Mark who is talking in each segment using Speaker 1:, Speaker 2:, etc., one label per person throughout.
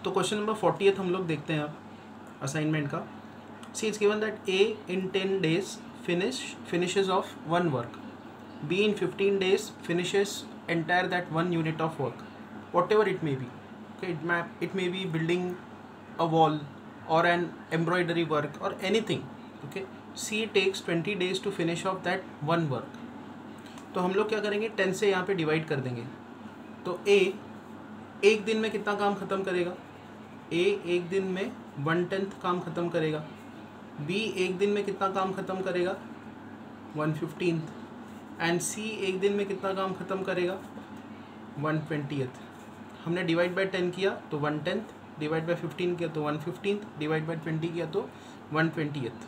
Speaker 1: तो question number 40 हम लोग देखते हैं अब असाइनमेंट का. See it's given that A in 10 days finishes off one work, B in 15 days finishes entire that one unit of work, whatever it may be. Okay, it may be building a wall or an embroidery work or anything. Okay, C takes 20 days to finish off that one work. तो हम लोग क्या करेंगे, 10 से यहाँ पे divide कर देंगे. तो A एक दिन में कितना काम ख़त्म करेगा? A एक दिन में 1/10 काम ख़त्म करेगा. B एक दिन में कितना काम ख़त्म करेगा? 1/15. एंड C एक दिन में कितना काम ख़त्म करेगा? 1/20. हमने डिवाइड बाय 10 किया तो 1/10, डिवाइड बाय 15 किया तो 1/15, डिवाइड बाय 20 किया तो 1/20.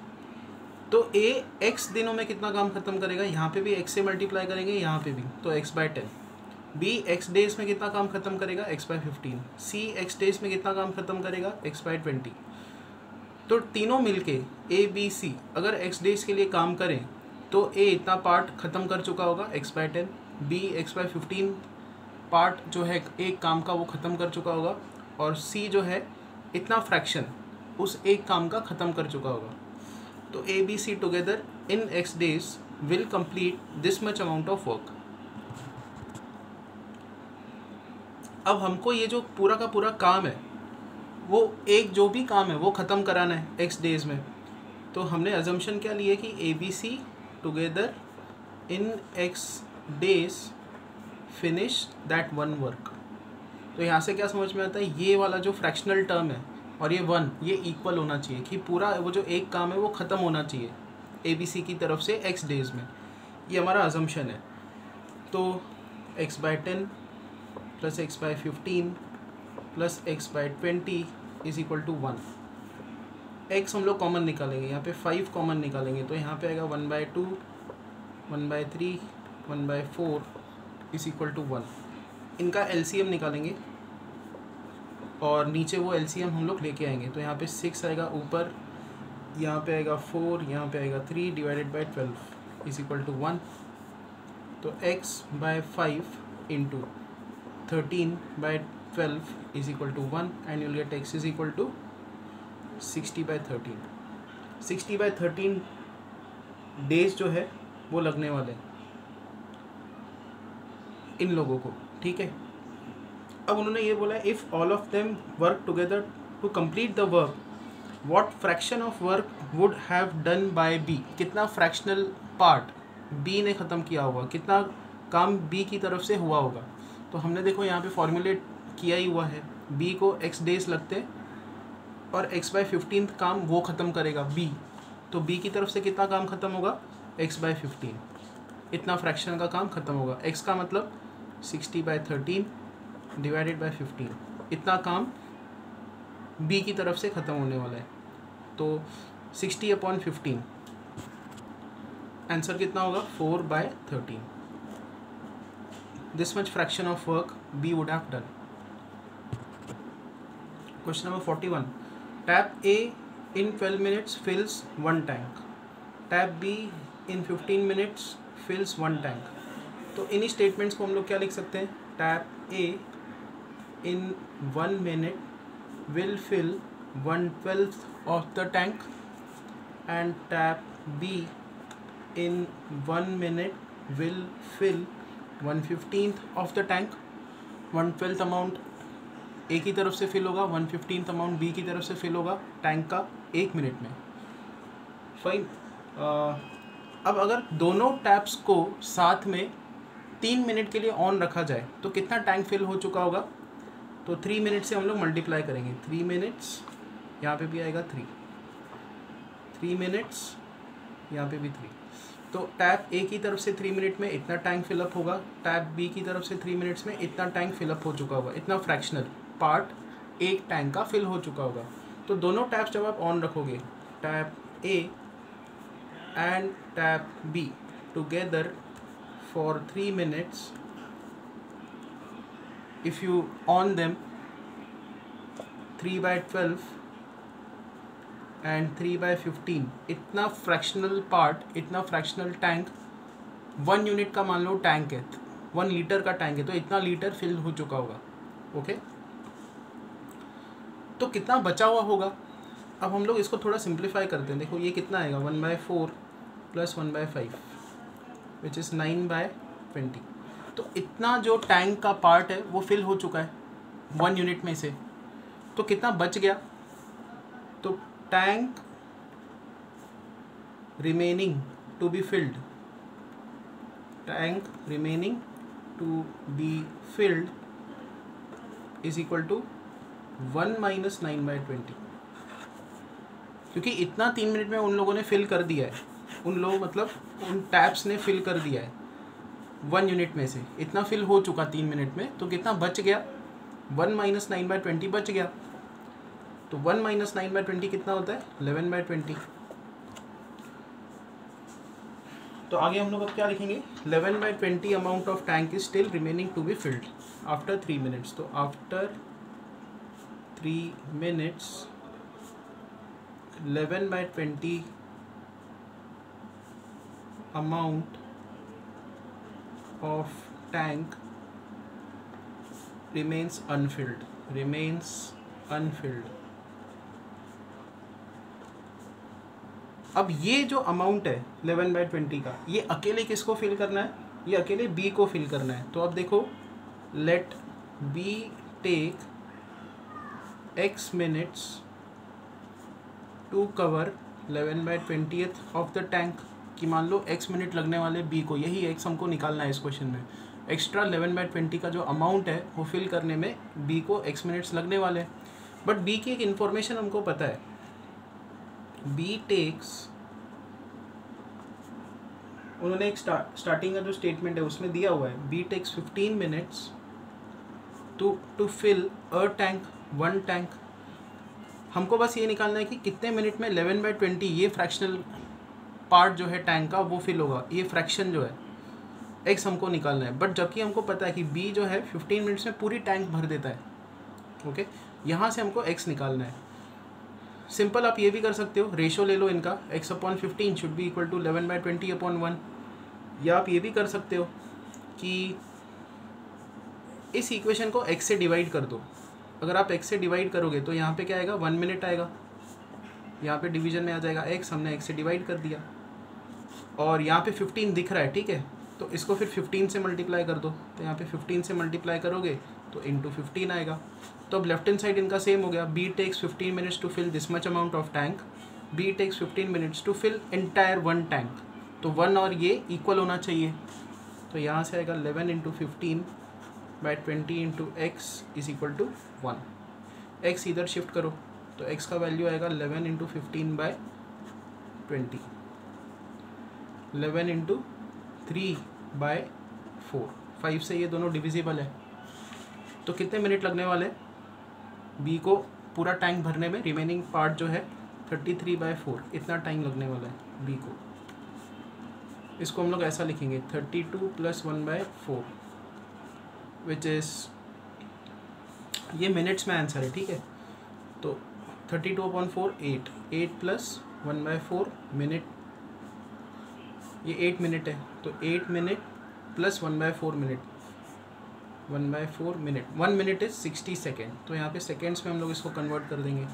Speaker 1: तो A x दिनों में कितना काम ख़त्म करेगा? यहाँ पे भी x से मल्टीप्लाई करेंगे, यहाँ पे भी, तो x/10. B x डेज में कितना काम ख़त्म करेगा? x/15. C x डेज में कितना काम ख़त्म करेगा? x/20. तो तीनों मिलके A B C अगर x डेज के लिए काम करें तो A इतना पार्ट ख़त्म कर चुका होगा x/10, B x/15 पार्ट जो है एक काम का वो ख़त्म कर चुका होगा, और C जो है इतना फ्रैक्शन उस एक काम का ख़त्म कर चुका होगा. तो A B C together in x days will complete this much amount of work. अब हमको ये जो पूरा का पूरा काम है वो एक जो भी काम है वो ख़त्म कराना है x डेज में. तो हमने अजम्पशन क्या लिए कि A B C together in x days finish that one work. तो यहाँ से क्या समझ में आता है, ये वाला जो फ्रैक्शनल टर्म है और ये 1 ये इक्वल होना चाहिए कि पूरा वो जो एक काम है वो ख़त्म होना चाहिए A B C की तरफ से x डेज में. ये हमारा अजम्पशन है. तो x/10 plus x/15 plus x/20 is equal to 1. x हम लोग कॉमन निकालेंगे, यहाँ पे 5 कॉमन निकालेंगे तो यहाँ पे आएगा 1/2, 1/3, 1/4 इज इक्वल टू 1. इनका LCM निकालेंगे और नीचे वो LCM हम लोग लेके आएंगे. तो यहाँ पे 6 आएगा ऊपर, यहाँ पे आएगा 4, यहाँ पे आएगा 3 divided by 12 is equal to 1. तो x/5 into 13/12 is equal to 1 and you'll get x is equal to 60/13. 60/13 days जो है वो लगने वाले इन लोगों को. ठीक है, अब उन्होंने ये बोला if all of them work together to complete the work, what fraction of work would have done by B. कितना फ्रैक्शनल पार्ट B ने ख़त्म किया होगा, कितना काम B की तरफ से हुआ होगा. तो हमने देखो यहाँ पे फॉर्मुलेट किया ही हुआ है, B को x डेज लगते और x/15 काम वो ख़त्म करेगा B. तो B की तरफ से कितना काम ख़त्म होगा? x/15. इतना फ्रैक्शन का काम ख़त्म होगा. x का मतलब 60/13 डिवाइडेड बाय 15. इतना काम B की तरफ से ख़त्म होने वाला है. तो 60/15 आंसर कितना होगा? 4/13. This much fraction of work B would have done. Question number 41. Tap A in 12 minutes fills one tank. Tap B in 15 minutes fills one tank. तो इन्हीं स्टेटमेंट्स को हम लोग क्या लिख सकते हैं? Tap A in 1 minute will fill 1/12 of the tank and tap B in 1 minute will fill 1/15 of the tank. 1/12 amount A की तरफ से फिल होगा, 1/15 अमाउंट B की तरफ से फिल होगा टैंक का 1 मिनट में. फाइन. अब अगर दोनों टैप्स को साथ में 3 मिनट के लिए ऑन रखा जाए तो कितना टैंक फिल हो चुका होगा? तो 3 मिनट से हम लोग मल्टीप्लाई करेंगे. 3 मिनट्स, यहाँ पे भी आएगा 3 मिनट्स, यहाँ पे भी 3. तो टैप A की तरफ से 3 मिनट में इतना टैंक फिलअप होगा, टैप B की तरफ से 3 मिनट्स में इतना टैंक फिलअप हो चुका होगा. इतना फ्रैक्शनल पार्ट एक टैंक का फिल हो चुका होगा. तो दोनों टैप्स जब आप ऑन रखोगे, tap A and tap B together for 3 minutes, if you on them 3/12 and 3/15, इतना फ्रैक्शनल पार्ट, इतना फ्रैक्शनल टैंक 1 यूनिट का मान लो टैंक है, 1 लीटर का टैंक है, तो इतना लीटर फिल हो चुका होगा. ओके, तो कितना बचा हुआ होगा। अब हम लोग इसको थोड़ा सिंप्लीफाई करते हैं। देखो ये कितना आएगा 1/4 + 1/5 विच इज़ 9/20। तो इतना जो टैंक का पार्ट है वो फिल हो चुका है 1 यूनिट में से। तो कितना बच गया, तो tank remaining to be filled, tank remaining to be filled is equal to 1 - 9/20, क्योंकि इतना 3 मिनट में उन लोगों ने फिल कर दिया है, उन लोग मतलब उन टैप्स ने फिल कर दिया है 1 यूनिट में से, इतना फिल हो चुका 3 मिनट में। तो कितना बच गया, 1 - 9/20 बच गया। तो 1 - 9/20 कितना होता है 11/20। तो आगे हम लोग अब क्या लिखेंगे, 11/20 amount of tank is still remaining to be field after 3 minutes. तो after 3 minutes 11/20 amount of tank remains unfilled, अब ये जो अमाउंट है 11/20 का, ये अकेले किसको फिल करना है, ये अकेले बी को फिल करना है। तो अब देखो, let B take x minutes to cover 11/20 of the tank, कि मान लो x मिनट लगने वाले b को, यही x हमको निकालना है इस क्वेश्चन में। एक्स्ट्रा 11/20 का जो अमाउंट है वो फिल करने में b को x मिनट्स लगने वाले हैं। बट b की एक इन्फॉर्मेशन हमको पता है, b टेक्स, उन्होंने एक स्टार्टिंग का जो स्टेटमेंट है उसमें दिया हुआ है, b takes 15 minutes to fill a tank, 1 tank. हमको बस ये निकालना है कि कितने मिनट में 11/20 ये फ्रैक्शनल पार्ट जो है टैंक का वो फिल होगा, ये फ्रैक्शन जो है x हमको निकालना है। बट जबकि हमको पता है कि b जो है 15 मिनट्स में पूरी टैंक भर देता है। ओके, यहाँ से हमको x निकालना है। सिंपल आप ये भी कर सकते हो, रेशो ले लो इनका, x/15 should be equal to 11/20/1। या आप ये भी कर सकते हो कि इस इक्वेशन को x से डिवाइड कर दो। अगर आप x से डिवाइड करोगे तो यहाँ पे क्या आएगा, 1 मिनट आएगा, यहाँ पे डिवीजन में आ जाएगा x, हमने x से डिवाइड कर दिया। और यहाँ पे 15 दिख रहा है, ठीक है, तो इसको फिर 15 से मल्टीप्लाई कर दो। तो यहाँ पे 15 से मल्टीप्लाई करोगे तो इंटू 15 आएगा। तो अब लेफ्ट हैंड साइड इनका सेम हो गया, b takes 15 minutes to fill this much amount of tank, b takes 15 minutes to fill entire 1 tank. तो 1 और ये इक्वल होना चाहिए। तो यहाँ से आएगा 11 × 15/20 × x is equal to 1। x इधर शिफ्ट करो तो x का वैल्यू आएगा 11 × 15/20, 11 × 3/4, 5 से ये दोनों डिविजिबल है। तो कितने मिनट लगने वाले b को पूरा टैंक भरने में, रिमेनिंग पार्ट जो है 33/4, इतना टाइम लगने वाला है b को। इसको हम लोग ऐसा लिखेंगे 32 + 1/4 विच इज़, ये मिनट्स में आंसर है, ठीक है। तो 32/4 8 + 1/4 मिनट, ये 8 मिनट है। तो 8 minute + 1/4 minute, 1/4 minute, 1 minute is 60 second. तो यहाँ पे सेकेंड्स में हम लोग इसको कन्वर्ट कर देंगे।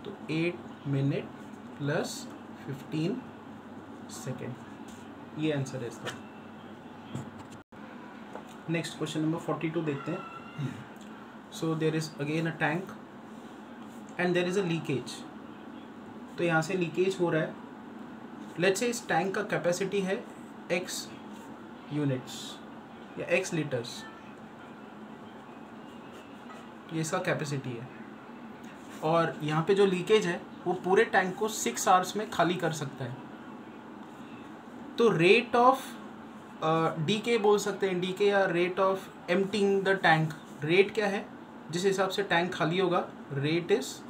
Speaker 1: तो 8 मिनट + 15 सेकेंड, ये आंसर है इसका। नेक्स्ट क्वेश्चन नंबर 42 देखते हैं। So there is again a tank and there is a leakage. तो यहाँ से लीकेज हो रहा है। लेट्स से इस टैंक का कैपेसिटी है x यूनिट्स या x लीटर्स, ये इसका कैपेसिटी है। और यहाँ पे जो लीकेज है वो पूरे टैंक को 6 आवर्स में खाली कर सकता है। तो रेट ऑफ डीके बोल सकते हैं, डीके या rate of emptying the tank. Rate क्या है जिस हिसाब से टैंक खाली होगा, रेट इज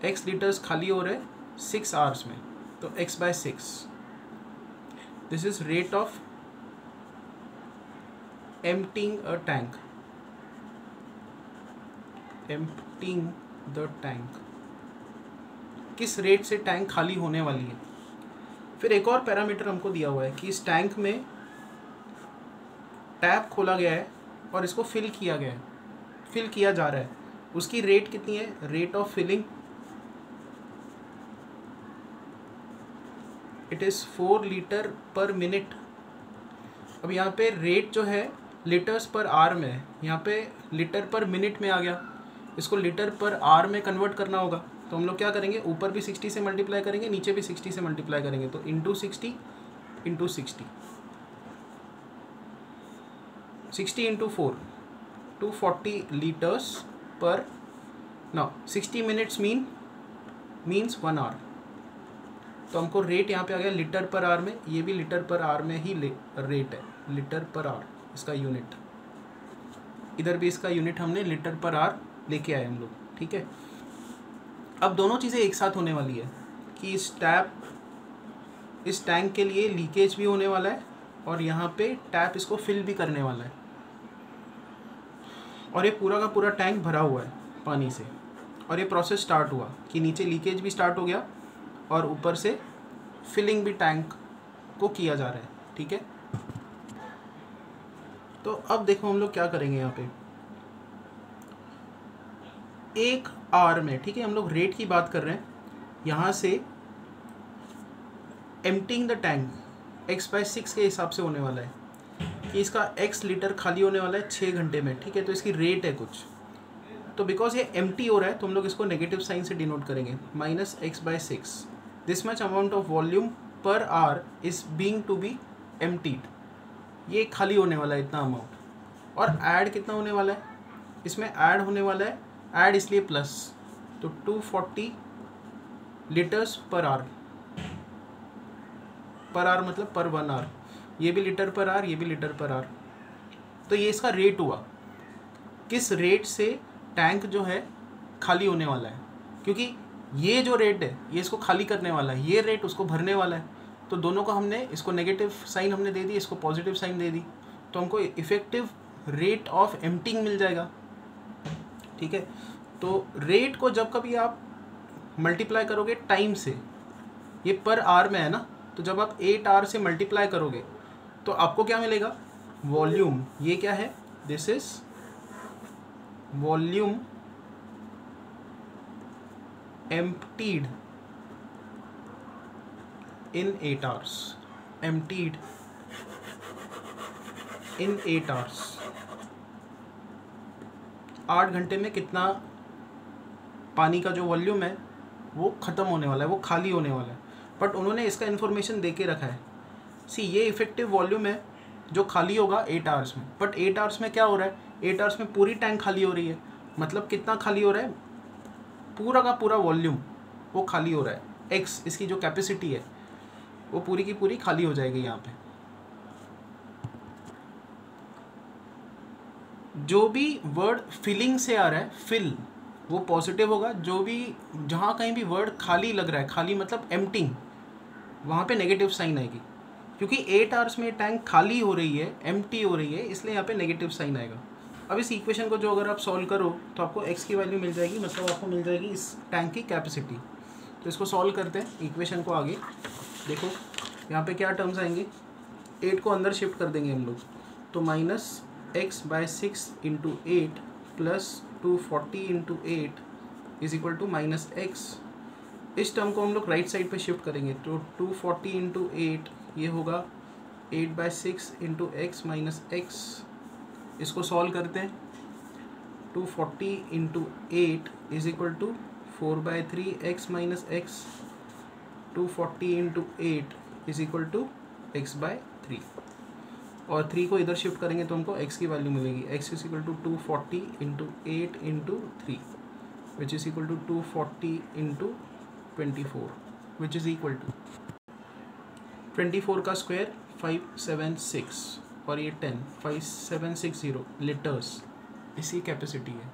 Speaker 1: x लीटर्स खाली हो रहे 6 आवर्स में, तो x/6, this is rate of emptying a tank, emptying the tank, किस रेट से टैंक खाली होने वाली है। फिर एक और पैरामीटर हमको दिया हुआ है कि इस टैंक में टैप खोला गया है और इसको फिल किया गया है, फिल किया जा रहा है। उसकी रेट कितनी है, rate of filling it is 4 litre per minute. अब यहाँ पे रेट जो है लीटर्स पर आवर में है, यहाँ पे लीटर पर मिनट में आ गया, इसको लीटर पर आवर में कन्वर्ट करना होगा। तो हम लोग क्या करेंगे, ऊपर भी 60 से मल्टीप्लाई करेंगे, नीचे भी 60 से मल्टीप्लाई करेंगे, तो into 60 into 60 into 4 240 litres per now 60 minutes means 1 hour. तो हमको रेट यहाँ पे आ गया लीटर पर आवर में, ये भी लीटर पर आवर में ही रेट है, लीटर पर आवर इसका यूनिट, इधर भी इसका यूनिट हमने लीटर पर आवर लेके आए हम लोग, ठीक है। अब दोनों चीज़ें एक साथ होने वाली है कि इस टैंक के लिए लीकेज भी होने वाला है और यहाँ पे टैप इसको फिल भी करने वाला है, और ये पूरा का पूरा टैंक भरा हुआ है पानी से, और ये प्रोसेस स्टार्ट हुआ कि नीचे लीकेज भी स्टार्ट हो गया और ऊपर से फिलिंग भी टैंक को किया जा रहा है, ठीक है। तो अब देखो हम लोग क्या करेंगे यहाँ पे, एक आवर में, ठीक है, हम लोग रेट की बात कर रहे हैं, यहाँ से एम्प्टिंग द टैंक x/6 के हिसाब से होने वाला है कि इसका x लीटर खाली होने वाला है 6 घंटे में, ठीक है। तो इसकी रेट है कुछ, तो बिकॉज ये एम्प्टी हो रहा है तो हम लोग इसको नेगेटिव साइन से डिनोट करेंगे, -x/6 this much amount of volume per hour is being to be emptied, ये खाली होने वाला है इतना अमाउंट। और ऐड कितना होने वाला है, इसमें ऐड होने वाला है, ऐड इसलिए प्लस, तो 240 लीटर्स पर आवर मतलब पर 1 आवर, ये भी लीटर पर आवर, ये भी लीटर पर आवर। तो ये इसका रेट हुआ, किस रेट से टैंक जो है खाली होने वाला है, क्योंकि ये जो रेट है ये इसको खाली करने वाला है, ये रेट उसको भरने वाला है। तो दोनों को हमने, इसको नेगेटिव साइन हमने दे दी, इसको पॉजिटिव साइन दे दी, तो हमको इफेक्टिव रेट ऑफ एम्प्टिंग मिल जाएगा, ठीक है। तो रेट को जब कभी आप मल्टीप्लाई करोगे टाइम से, ये पर आवर में है ना, तो जब आप 8 आवर से मल्टीप्लाई करोगे तो आपको क्या मिलेगा, वॉल्यूम, ये क्या है, this is volume emptied in 8 hours, emptied in 8 hours। 8 घंटे में कितना पानी का जो वॉल्यूम है वो ख़त्म होने वाला है, वो खाली होने वाला है, बट उन्होंने इसका इन्फॉर्मेशन दे के रखा है। सी, ये इफेक्टिव वॉल्यूम है जो खाली होगा 8 आवर्स में, बट 8 आवर्स में क्या हो रहा है, 8 आवर्स में पूरी टैंक खाली हो रही है, मतलब कितना खाली हो रहा है, पूरा का पूरा वॉल्यूम वो खाली हो रहा है, एक्स इसकी जो कैपेसिटी है वो पूरी की पूरी खाली हो जाएगी। यहाँ पे जो भी वर्ड फिलिंग से आ रहा है, फिल वो पॉजिटिव होगा, जो भी जहाँ कहीं भी वर्ड खाली लग रहा है, खाली मतलब एम्प्टिंग, वहाँ पे नेगेटिव साइन आएगी, क्योंकि 8 आवर्स में टैंक खाली हो रही है, एम्प्टी हो रही है, इसलिए यहाँ पे नेगेटिव साइन आएगा। अब इस इक्वेशन को जो अगर आप सॉल्व करो तो आपको x की वैल्यू मिल जाएगी, मतलब आपको मिल जाएगी इस टैंक की कैपेसिटी। तो इसको सॉल्व करते हैं इक्वेशन को आगे, देखो यहाँ पे क्या टर्म्स आएंगे, 8 को अंदर शिफ्ट कर देंगे हम लोग, तो -x/6 into 8 plus 240 into 8 is equal to -x। इस टर्म को हम लोग राइट साइड पे शिफ्ट करेंगे, तो 240 इंटू 8 ये होगा 8/6 इंटू x माइनस x। इसको सॉल्व करते हैं, 240 into 8 is equal to 4/3 x minus x। 240 into 8 is equal to x/3, और 3 को इधर शिफ्ट करेंगे तो हमको x की वैल्यू मिलेगी, x is equal to 240 into 8 into 3 which is equal to 240 into 24 which is equal to 24 का स्क्वायर 576 और ये 10, 5760 लीटर्स इसकी कैपेसिटी है।